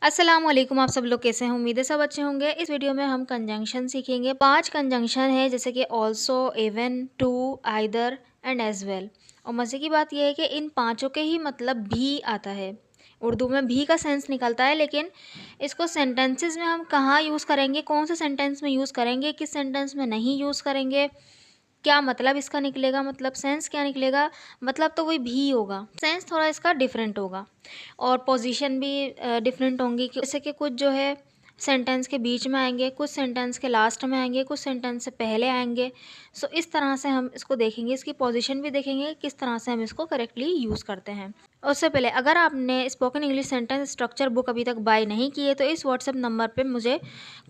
अस्सलाम वालेकुम। आप सब लोग कैसे हैं? उम्मीद है सब अच्छे होंगे। इस वीडियो में हम कंजंक्शन सीखेंगे। 5 कंजंक्शन है जैसे कि also, even, too, either and as well. और मज़े की बात यह है कि इन पाँचों के ही मतलब भी आता है। उर्दू में भी का सेंस निकलता है, लेकिन इसको सेंटेंसेस में हम कहाँ यूज़ करेंगे, कौन से सेंटेंस में यूज़ करेंगे, किस सेंटेंस में नहीं यूज़ करेंगे, क्या मतलब इसका निकलेगा, मतलब सेंस क्या निकलेगा, मतलब तो वही भी होगा, सेंस थोड़ा इसका डिफरेंट होगा और पोजीशन भी डिफरेंट होंगी। जैसे कि कुछ जो है सेंटेंस के बीच में आएंगे, कुछ सेंटेंस के लास्ट में आएंगे, कुछ सेंटेंस से पहले आएंगे। सो इस तरह से हम इसको देखेंगे, इसकी पोजीशन भी देखेंगे, किस तरह से हम इसको करेक्टली यूज़ करते हैं। उससे पहले अगर आपने spoken English sentence structure book अभी तक बाय नहीं की है तो इस व्हाट्सएप नंबर पर मुझे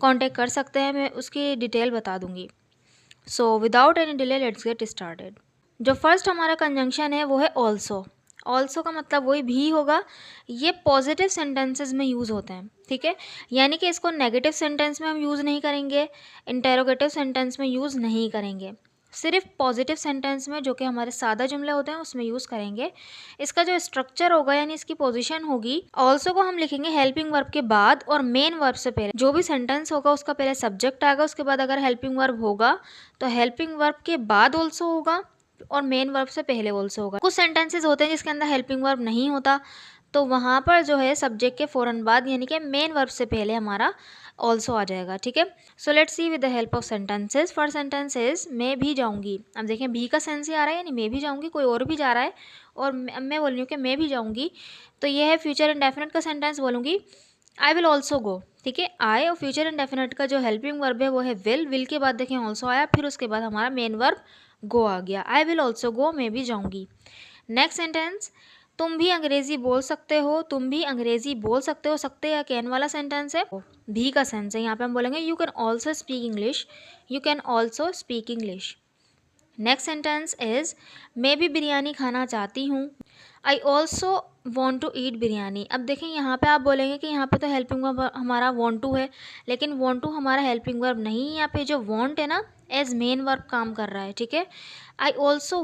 कॉन्टेक्ट कर सकते हैं, मैं उसकी डिटेल बता दूँगी। So without any delay let's get started. जो फर्स्ट हमारा कंजंक्शन है वो है ऑल्सो। ऑल्सो का मतलब वही भी होगा। ये पॉजिटिव सेंटेंसेस में यूज़ होते हैं, ठीक है। यानी कि इसको नेगेटिव सेंटेंस में हम यूज़ नहीं करेंगे, इंटेरोगेटिव सेंटेंस में यूज़ नहीं करेंगे, सिर्फ पॉजिटिव सेंटेंस में जो कि हमारे सादा जुमले होते हैं उसमें यूज़ करेंगे। इसका जो स्ट्रक्चर होगा यानी इसकी पोजीशन होगी, ऑल्सो को हम लिखेंगे हेल्पिंग वर्ब के बाद और मेन वर्ब से पहले। जो भी सेंटेंस होगा उसका पहले सब्जेक्ट आएगा, उसके बाद अगर हेल्पिंग वर्ब होगा तो हेल्पिंग वर्ब के बाद ऑल्सो होगा और मेन वर्ब से पहले ऑल्सो होगा। कुछ सेंटेंसेस होते हैं जिसके अंदर हेल्पिंग वर्ब नहीं होता, तो वहाँ पर जो है सब्जेक्ट के फ़ौरन बाद यानी कि मेन वर्ब से पहले हमारा ऑल्सो आ जाएगा, ठीक है। So let's see with the help of sentences. First sentence is मैं भी जाऊँगी। अब देखें भी का सेंस ही आ रहा है, यानी मैं भी जाऊँगी, कोई और भी जा रहा है और मैं बोल रही हूँ कि मैं भी जाऊँगी, तो ये है फ्यूचर इंडेफिनिट का सेंटेंस। बोलूँगी आई विल ऑल्सो गो, ठीक है। आई और फ्यूचर इंडेफिनिट का जो हेल्पिंग वर्ब है वो है विल के बाद देखें ऑल्सो आया, फिर उसके बाद हमारा मेन वर्ब गो आ गया। आई विल ऑल्सो गो, मैं भी जाऊँगी। नेक्स्ट सेंटेंस, तुम भी अंग्रेजी बोल सकते हो। तुम भी अंग्रेजी बोल सकते हो, सकते या कैन वाला सेंटेंस है, भी का सेंस है। यहाँ पे हम बोलेंगे you can also speak English, you can also speak English. Next sentence is मैं भी बिरयानी खाना चाहती हूँ। I also want to eat biryani. अब देखें यहाँ पे आप बोलेंगे कि यहाँ पे तो हेल्पिंग वर्ब हमारा वॉन्ट टू है, लेकिन वॉन्ट टू हमारा हेल्पिंग वर्ब नहीं है। यहाँ पे जो वॉन्ट है ना एज मेन वर्ब काम कर रहा है, ठीक है। I also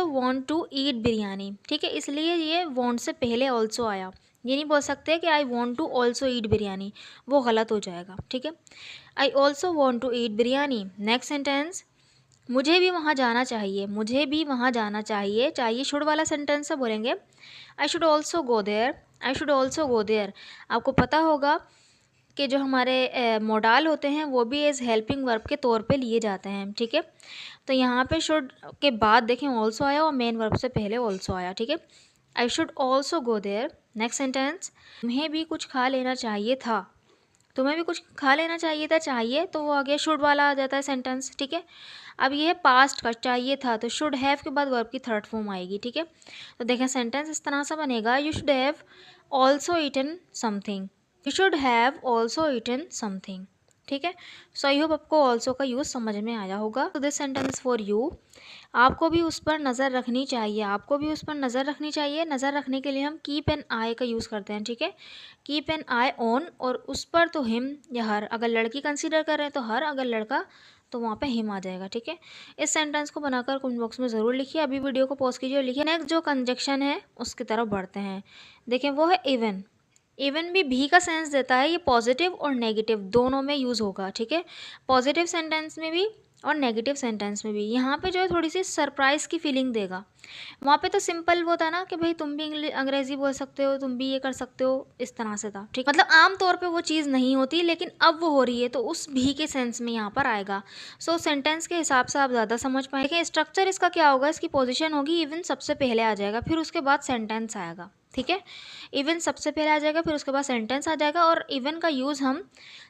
want to eat biryani, ठीक है, इसलिए ये वॉन्ट से पहले ऑल्सो आया। ये नहीं बोल सकते कि I want to also eat biryani, वो गलत हो जाएगा, ठीक है। I also want to eat biryani. Next sentence, मुझे भी वहाँ जाना चाहिए। मुझे भी वहाँ जाना चाहिए, चाहिए शुड वाला सेंटेंस से बोलेंगे I should also go there, I should also go there. आपको पता होगा कि जो हमारे मोडाल होते हैं वो भी एज हेल्पिंग वर्ब के तौर पे लिए जाते हैं, ठीक है। तो यहाँ पे शुड के बाद देखें ऑल्सो आया और मेन वर्ब से पहले ऑल्सो आया, ठीक है। I should also go there. Next sentence, तुम्हें भी कुछ खा लेना चाहिए था। तुम्हें भी कुछ खा लेना चाहिए था, चाहिए तो वो आगे शुड वाला आ जाता है सेंटेंस, ठीक है। अब ये है पास्ट का, चाहिए था, तो शुड हैव के बाद वर्ब की थर्ड फॉर्म आएगी, ठीक है। तो देखें सेंटेंस इस तरह से बनेगा, you should have also eaten something, you should have also eaten something, ठीक है। सो आई होप आपको ऑल्सो का यूज़ समझ में आया होगा। तो दिस सेंटेंस फॉर यू। आपको भी उस पर नज़र रखनी चाहिए, आपको भी उस पर नज़र रखनी चाहिए। नज़र रखने के लिए हम कीप एन आई का यूज़ करते हैं, ठीक है। कीप एन आई ऑन, और उस पर तो हिम या हर, अगर लड़की कंसीडर कर रहे हैं तो हर, अगर लड़का तो वहाँ पे हिम आ जाएगा, ठीक है। इस सेंटेंस को बनाकर कमेंट बॉक्स में ज़रूर लिखिए। अभी वीडियो को पॉज कीजिए और लिखिए। नेक्स्ट जो कंजक्शन है उसकी तरफ बढ़ते हैं। देखें वो है इवन। इवन भी का सेंस देता है, ये पॉजिटिव और नेगेटिव दोनों में यूज़ होगा, ठीक है। पॉजिटिव सेंटेंस में भी और नेगेटिव सेंटेंस में भी। यहाँ पे जो है थोड़ी सी सरप्राइज़ की फीलिंग देगा। वहाँ पे तो सिंपल वो था ना कि भाई तुम भी अंग्रेज़ी बोल सकते हो, तुम भी ये कर सकते हो, इस तरह से था, ठीक। मतलब आम तौर पे वो चीज़ नहीं होती, लेकिन अब वो हो रही है तो उस भी के सेंस में यहाँ पर आएगा। सो सेंटेंस के हिसाब से आप ज़्यादा समझ पाएंगे। देखिए स्ट्रक्चर इसका क्या होगा, इसकी पोजीशन होगी इवन सबसे पहले आ जाएगा, फिर उसके बाद सेंटेंस आएगा, ठीक है। इवन सबसे पहले आ जाएगा, फिर उसके बाद सेंटेंस आ जाएगा। और इवन का यूज़ हम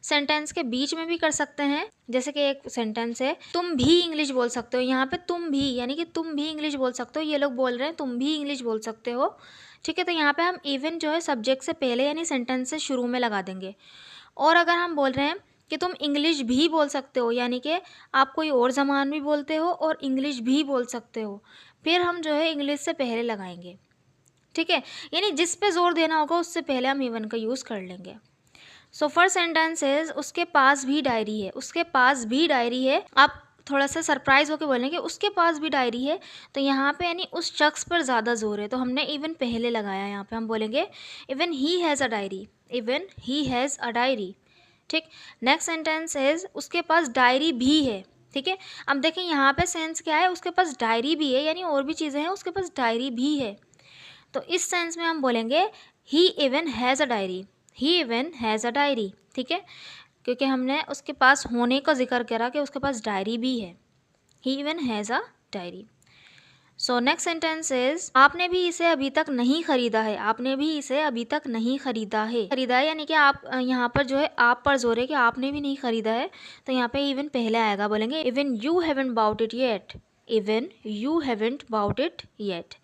सेंटेंस के बीच में भी कर सकते हैं। जैसे कि एक सेंटेंस है, तुम भी इंग्लिश बोल सकते हो। यहाँ पे तुम भी यानी कि तुम भी इंग्लिश बोल सकते हो, ये लोग बोल रहे हैं तुम भी इंग्लिश बोल सकते हो, ठीक है। तो यहाँ पे हम इवन जो है सब्जेक्ट से पहले यानी सेंटेंस से शुरू में लगा देंगे। और अगर हम बोल रहे हैं कि तुम इंग्लिश भी बोल सकते हो, यानी कि आप कोई और ज़बान भी बोलते हो और इंग्लिश भी बोल सकते हो, फिर हम जो है इंग्लिश से पहले लगाएंगे, ठीक है। यानी जिस पे जोर देना होगा उससे पहले हम इवन का यूज़ कर लेंगे। सो फर्स्ट सेंटेंस इज उसके पास भी डायरी है। उसके पास भी डायरी है। आप थोड़ा सा सरप्राइज होकर बोलें कि उसके पास भी डायरी है, तो यहाँ पे यानी उस शख्स पर ज़्यादा जोर है, तो हमने इवन पहले लगाया। यहाँ पे हम बोलेंगे even he has a diary, even he has a diary. ठीक, नेक्स्ट सेंटेंस इज उसके पास डायरी भी है। ठीक है, अब देखें यहाँ पे सेंस क्या है, उसके पास डायरी भी है यानी और भी चीज़ें हैं, उसके पास डायरी भी है। तो इस सेंस में हम बोलेंगे he even has a diary, he even has a diary. ठीक है, क्योंकि हमने उसके पास होने का जिक्र करा कि उसके पास डायरी भी है, he even has a diary. So next sentence is आपने भी इसे अभी तक नहीं खरीदा है, आपने भी इसे अभी तक नहीं खरीदा है। खरीदा है यानी कि आप यहाँ पर जो है आप पर जोर है कि आपने भी नहीं खरीदा है, तो यहाँ पे इवन पहले आएगा, बोलेंगे even you haven't bought it yet, even you haven't bought it yet.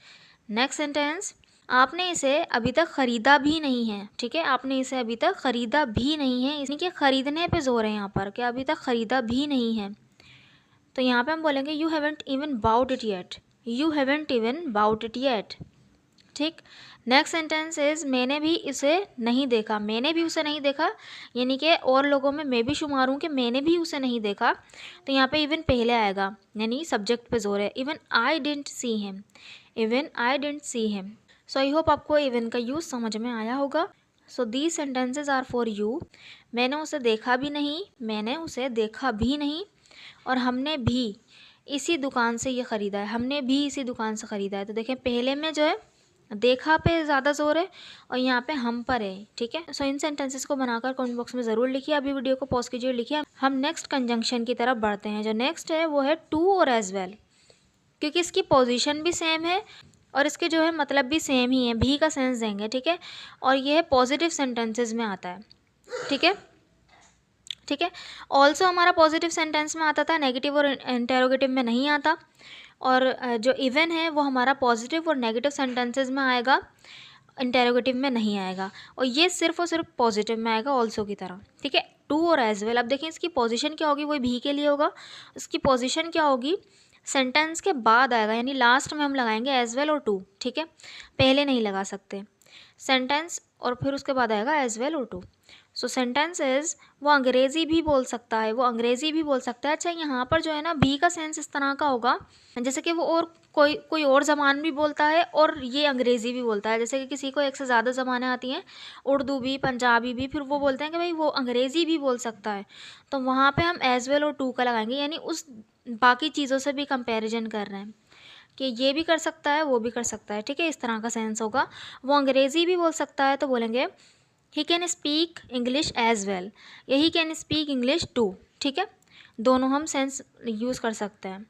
Next sentence आपने इसे अभी तक खरीदा भी नहीं है। ठीक है, आपने इसे अभी तक खरीदा भी नहीं है, यानी कि खरीदने पे जोर है यहाँ पर कि अभी तक खरीदा भी नहीं है, तो यहाँ पे हम बोलेंगे you haven't even bought it yet, you haven't even bought it yet. ठीक, नेक्स्ट सेंटेंस इज मैंने भी इसे नहीं देखा, मैंने भी उसे नहीं देखा, यानी कि और लोगों में मैं भी शुमार हूँ कि मैंने भी उसे नहीं देखा, तो यहाँ पे इवन पहले आएगा यानी सब्जेक्ट पे जोर है, even I didn't see him, even I didn't see him. So I hope आपको इवन का यूज़ समझ में आया होगा। So these sentences are for you. मैंने उसे देखा भी नहीं, मैंने उसे देखा भी नहीं, और हमने भी इसी दुकान से ये ख़रीदा है, हमने भी इसी दुकान से ख़रीदा है। तो देखें पहले में जो है देखा पे ज़्यादा जोर है और यहाँ पे हम पर है। ठीक है, सो इन सेंटेंसेस को बनाकर कमेंट बॉक्स में ज़रूर लिखिए। अभी वीडियो को पॉज कीजिए, लिखिए। हम नेक्स्ट कंजंक्शन की तरफ बढ़ते हैं। जो नेक्स्ट है वो है टू और एज वेल, क्योंकि इसकी पोजीशन भी सेम है और इसके जो है मतलब भी सेम ही है, भी का सेंस देंगे। ठीक है, और ये है पॉजिटिव सेंटेंसेज में आता है। ठीक है, ठीक है, ऑल्सो हमारा पॉजिटिव सेंटेंस में आता था, नेगेटिव और इंटेरोगेटिव में नहीं आता। और जो इवन है वो हमारा पॉजिटिव और नेगेटिव सेंटेंसेस में आएगा, इंटेरोगेटिव में नहीं आएगा। और ये सिर्फ और सिर्फ पॉजिटिव में आएगा ऑल्सो की तरह। ठीक है, टू और एज वेल। अब देखें इसकी पोजीशन क्या होगी, वही भी के लिए होगा। इसकी पोजीशन क्या होगी, सेंटेंस के बाद आएगा, यानी लास्ट में हम लगाएंगे एज वेल और टू। ठीक है, पहले नहीं लगा सकते, सेंटेंस और फिर उसके बाद आएगा एज वेल और टू। सो सेंटेंस इज वो अंग्रेज़ी भी बोल सकता है, वो अंग्रेज़ी भी बोल सकता है। अच्छा, यहाँ पर जो है ना भी का सेंस इस तरह का होगा जैसे कि वो और कोई और ज़बान भी बोलता है और ये अंग्रेज़ी भी बोलता है। जैसे कि किसी को एक से ज़्यादा ज़बानें आती हैं, उर्दू भी, पंजाबी भी, फिर वो बोलते हैं कि भाई वो अंग्रेज़ी भी बोल सकता है, तो वहाँ पे हम एज वेल और टू का लगाएंगे, यानी उस बाकी चीज़ों से भी कंपैरिजन कर रहे हैं कि ये भी कर सकता है, वो भी कर सकता है। ठीक है, इस तरह का सेंस होगा। वो अंग्रेज़ी भी बोल सकता है तो बोलेंगे he can speak English as well, या he can speak English too. ठीक है, दोनों हम सेंस यूज़ कर सकते हैं।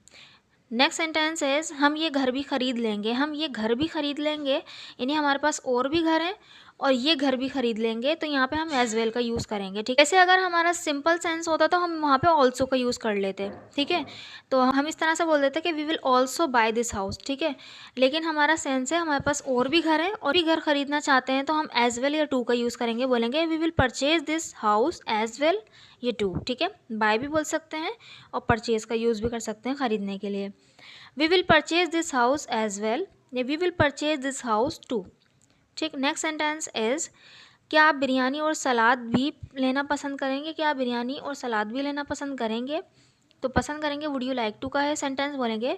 नेक्स्ट सेंटेंस है हम ये घर भी ख़रीद लेंगे, हम ये घर भी ख़रीद लेंगे, यानी हमारे पास और भी घर हैं और ये घर भी ख़रीद लेंगे, तो यहाँ पे हम एज वेल का यूज़ करेंगे। ठीक है, ऐसे अगर हमारा सिंपल सेंस होता तो हम वहाँ पे ऑल्सो का यूज़ कर लेते। ठीक है, तो हम इस तरह से बोल देते कि we will also buy this house. ठीक है, लेकिन हमारा सेंस है हमारे पास और भी घर हैं और भी घर ख़रीदना चाहते हैं, तो हम एज वेल या टू का यूज़ करेंगे, बोलेंगे we will purchase this house as well, ये टू। ठीक है, बाय भी बोल सकते हैं और परचेज़ का यूज़ भी कर सकते हैं ख़रीदने के लिए। We will purchase this house as well, या we will purchase this house too. ठीक, नेक्स्ट सेंटेंस इज़ क्या आप बिरयानी और सलाद भी लेना पसंद करेंगे, क्या आप बिरयानी और सलाद भी लेना पसंद करेंगे, तो पसंद करेंगे वुड यू लाइक टू का है सेंटेंस, बोलेंगे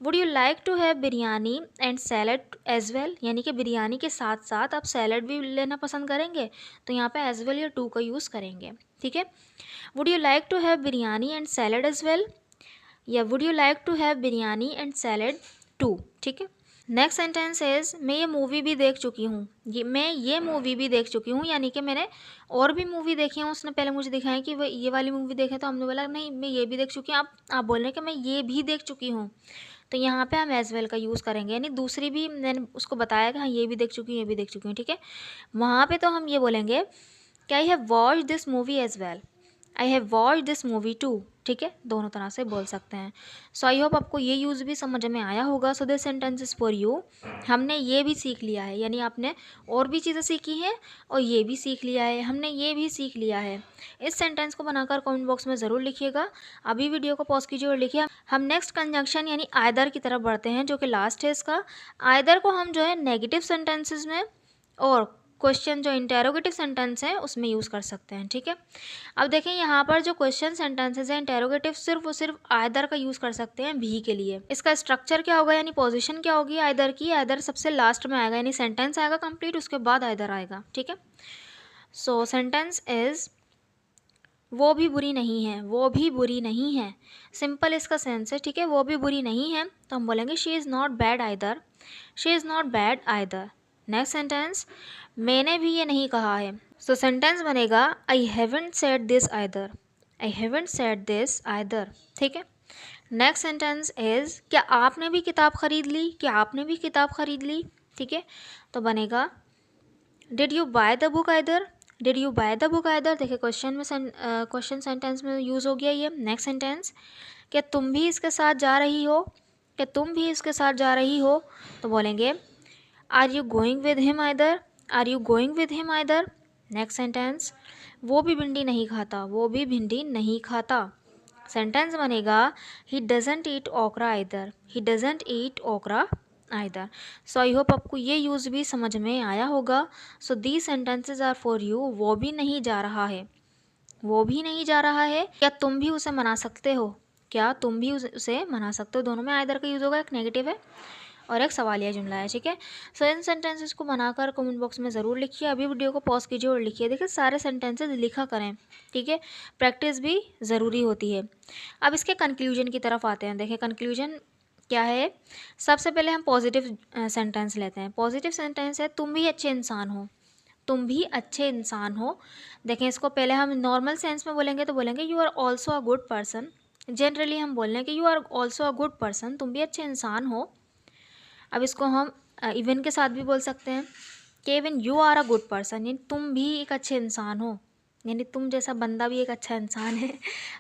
would you like to have biryani and salad as well, यानी कि बिरयानी के साथ साथ आप सैलड भी लेना पसंद करेंगे, तो यहाँ पे एज वेल या टू का यूज़ करेंगे। ठीक है, would you like to have biryani and salad as well, या would you like to have biryani and salad too. ठीक है, नेक्स्ट सेंटेंस इज मैं ये मूवी भी देख चुकी हूँ, मैं ये मूवी भी देख चुकी हूँ, यानी कि मैंने और भी मूवी देखी है। उसने पहले मुझे दिखाया कि वह ये वाली मूवी देखे, तो हमने बोला नहीं मैं ये भी देख चुकी हूँ, आप बोल रहे हैं कि मैं ये भी देख चुकी हूँ, तो यहाँ पे हम एज वेल का यूज़ करेंगे, यानी दूसरी भी मैंने उसको बताया कि हाँ ये भी देख चुकी हूँ, ये भी देख चुकी हूँ। ठीक है, वहाँ पर तो हम ये बोलेंगे कि I have watch this movie as well, I have watch this movie too. ठीक है, दोनों तरह से बोल सकते हैं। सो आई होप आपको ये यूज़ भी समझ में आया होगा। So this sentence is for you, हमने ये भी सीख लिया है, यानी आपने और भी चीज़ें सीखी हैं और ये भी सीख लिया है, हमने ये भी सीख लिया है। इस सेंटेंस को बनाकर कमेंट बॉक्स में ज़रूर लिखिएगा। अभी वीडियो को पॉज कीजिए और लिखिए। हम नेक्स्ट कंजंक्शन यानी आइदर की तरफ बढ़ते हैं, जो कि लास्ट है इसका। आइदर को हम जो है नेगेटिव सेंटेंसेज में और क्वेश्चन जो इंटेरोगेटिव सेंटेंस है उसमें यूज़ कर सकते हैं, ठीक है। अब देखें यहाँ पर जो क्वेश्चन सेंटेंसेस हैं इंटेरोगेटिव सिर्फ और सिर्फ आइदर का यूज़ कर सकते हैं भी के लिए। इसका स्ट्रक्चर क्या होगा यानी पोजीशन क्या होगी आइदर की, आइदर सबसे लास्ट में आएगा यानी सेंटेंस आएगा कंप्लीट, उसके बाद आइदर आएगा, ठीक है। सो सेंटेंस इज वो भी बुरी नहीं है, वो भी बुरी नहीं है, सिंपल इसका सेंस है, ठीक है। वो भी बुरी नहीं है तो हम बोलेंगे she is not bad either, she is not bad either. Next sentence, मैंने भी ये नहीं कहा है। सो सेंटेंस बनेगा I haven't said this either, I haven't said this either, ठीक है। नेक्स्ट सेंटेंस इज क्या आपने भी किताब खरीद ली, क्या आपने भी किताब खरीद ली, ठीक है। तो बनेगा did you by the book either, did you by the book either. देखिए क्वेश्चन में क्वेश्चन सेंटेंस में यूज़ हो गया ये। नेक्स्ट सेंटेंस, क्या तुम भी इसके साथ जा रही हो, क्या तुम भी इसके साथ जा रही हो। तो बोलेंगे are you going with him either, are you going with him either. Next sentence, वो भी भिंडी नहीं खाता, वो भी भिंडी नहीं खाता। सेंटेंस बनेगा ही डजेंट ईट ओकरा आइदर, ही डजेंट ईट ओकरा आइदर। सो आई होप आपको ये यूज़ भी समझ में आया होगा। So the sentences are for you. वो भी नहीं जा रहा है, वो भी नहीं जा रहा है, क्या तुम भी उसे मना सकते हो, क्या तुम भी उसे मना सकते हो। दोनों में आइदर का यूज़ होगा, एक नेगेटिव है और एक सवालिया जुमला है, ठीक है। सो इन सेंटेंसेस को बनाकर कमेंट बॉक्स में ज़रूर लिखिए। अभी वीडियो को पॉज कीजिए और लिखिए। देखिए सारे सेंटेंसेस लिखा करें, ठीक है, प्रैक्टिस भी ज़रूरी होती है। अब इसके कंक्लूजन की तरफ आते हैं। देखिए कंक्लूजन क्या है, सबसे पहले हम पॉजिटिव सेंटेंस लेते हैं। पॉजिटिव सेंटेंस है तुम भी अच्छे इंसान हो, तुम भी अच्छे इंसान हो। देखें इसको पहले हम नॉर्मल सेंस में बोलेंगे तो बोलेंगे you are also a good person. Generally हम बोल रहे हैं कि you are also a good person, तुम भी अच्छे इंसान हो। अब इसको हम इवन के साथ भी बोल सकते हैं कि even you are a good person, यानी तुम भी एक अच्छे इंसान हो, यानी तुम जैसा बंदा भी एक अच्छा इंसान है।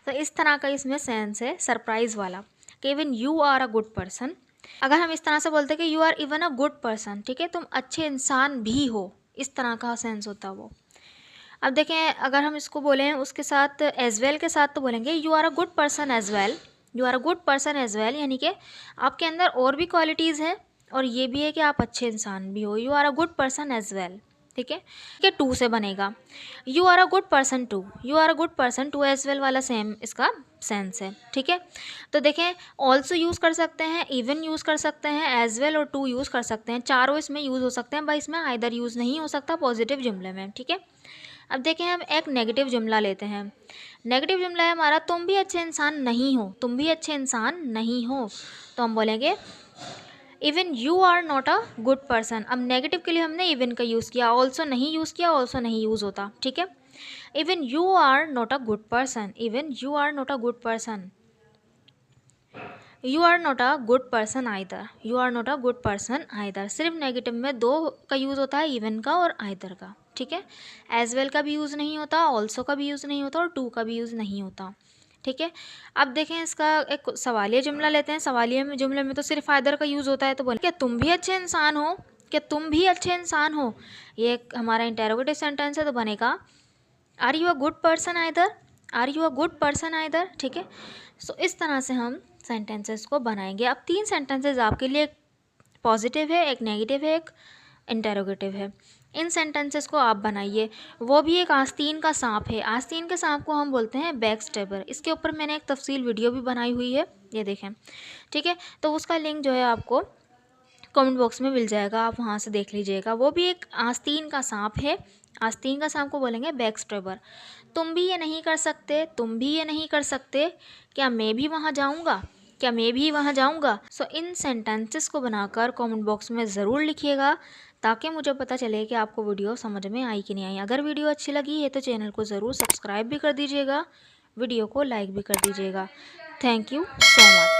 तो इस तरह का इसमें सेंस है सरप्राइज़ वाला कि even you are a good person. अगर हम इस तरह से बोलते हैं कि you are even a good person, ठीक है, तुम अच्छे इंसान भी हो, इस तरह का सेंस होता है वो। अब देखें अगर हम इसको बोलें उसके साथ एज वेल के साथ तो बोलेंगे you are a good person as well, you are a good person as well, यानी कि आपके अंदर और भी क्वालिटीज़ हैं और ये भी है कि आप अच्छे इंसान भी हो। You are a good person as well, ठीक है। ये टू से बनेगा you are a good person too, you are a good person too as well वाला सेम इसका सेंस है, ठीक है। तो देखें ऑल्सो यूज़ कर सकते हैं, इवन यूज़ कर सकते हैं, एज वेल और टू यूज़ कर सकते हैं, चारों इसमें यूज़ हो सकते हैं। भाई इसमें आइदर यूज़ नहीं हो सकता पॉजिटिव जुमले में, ठीक है। अब देखें हम एक नेगेटिव जुमला लेते हैं। नेगेटिव जुमला है हमारा तुम भी अच्छे इंसान नहीं हो, तुम भी अच्छे इंसान नहीं हो। तो हम बोलेंगे even you are not a good person. अब नेगेटिव के लिए हमने इवन का यूज़ किया, ऑल्सो नहीं यूज़ किया, ऑल्सो नहीं यूज़ होता, ठीक है। Even you are not a good person, even you are not a good person, you are not a good person either, you are not a good person either. सिर्फ negative में दो का use होता है, even का और either का, ठीक है। एज वेल का भी यूज़ नहीं होता, ऑल्सो का भी यूज़ नहीं होता और टू का भी यूज़ नहीं होता, ठीक है। अब देखें इसका एक सवालिया जुमला लेते हैं। सवालिया में जुमले में तो सिर्फ आइदर का यूज़ होता है। तो बोले क्या तुम भी अच्छे इंसान हो, क्या तुम भी अच्छे इंसान हो। ये एक हमारा इंटेरोगेटिव सेंटेंस है तो बनेगा are you a good person either, are you a good person either, ठीक है। सो इस तरह से हम सेंटेंसेस को बनाएंगे। अब तीन सेंटेंसेस आपके लिए, एक पॉजिटिव है, एक नेगेटिव है, एक इंटेरोगेटिव है। इन सेंटेंसेस को आप बनाइए। वो भी एक आस्तीन का सांप है, आस्तीन के सांप को हम बोलते हैं बैक स्टैबर। इसके ऊपर मैंने एक तफसील वीडियो भी बनाई हुई है, ये देखें, ठीक है। तो उसका लिंक जो है आपको कमेंट बॉक्स में मिल जाएगा, आप वहाँ से देख लीजिएगा। वो भी एक आस्तीन का सांप है, आस्तीन का सांप को बोलेंगे बैक स्टैबर। तुम भी ये नहीं कर सकते, तुम भी ये नहीं कर सकते, क्या मैं भी वहाँ जाऊँगा, क्या मैं भी वहाँ जाऊँगा। सो इन सेंटेंसेस को बनाकर कमेंट बॉक्स में ज़रूर लिखिएगा ताकि मुझे पता चले कि आपको वीडियो समझ में आई कि नहीं आई। अगर वीडियो अच्छी लगी है तो चैनल को ज़रूर सब्सक्राइब भी कर दीजिएगा, वीडियो को लाइक भी कर दीजिएगा। Thank you so much.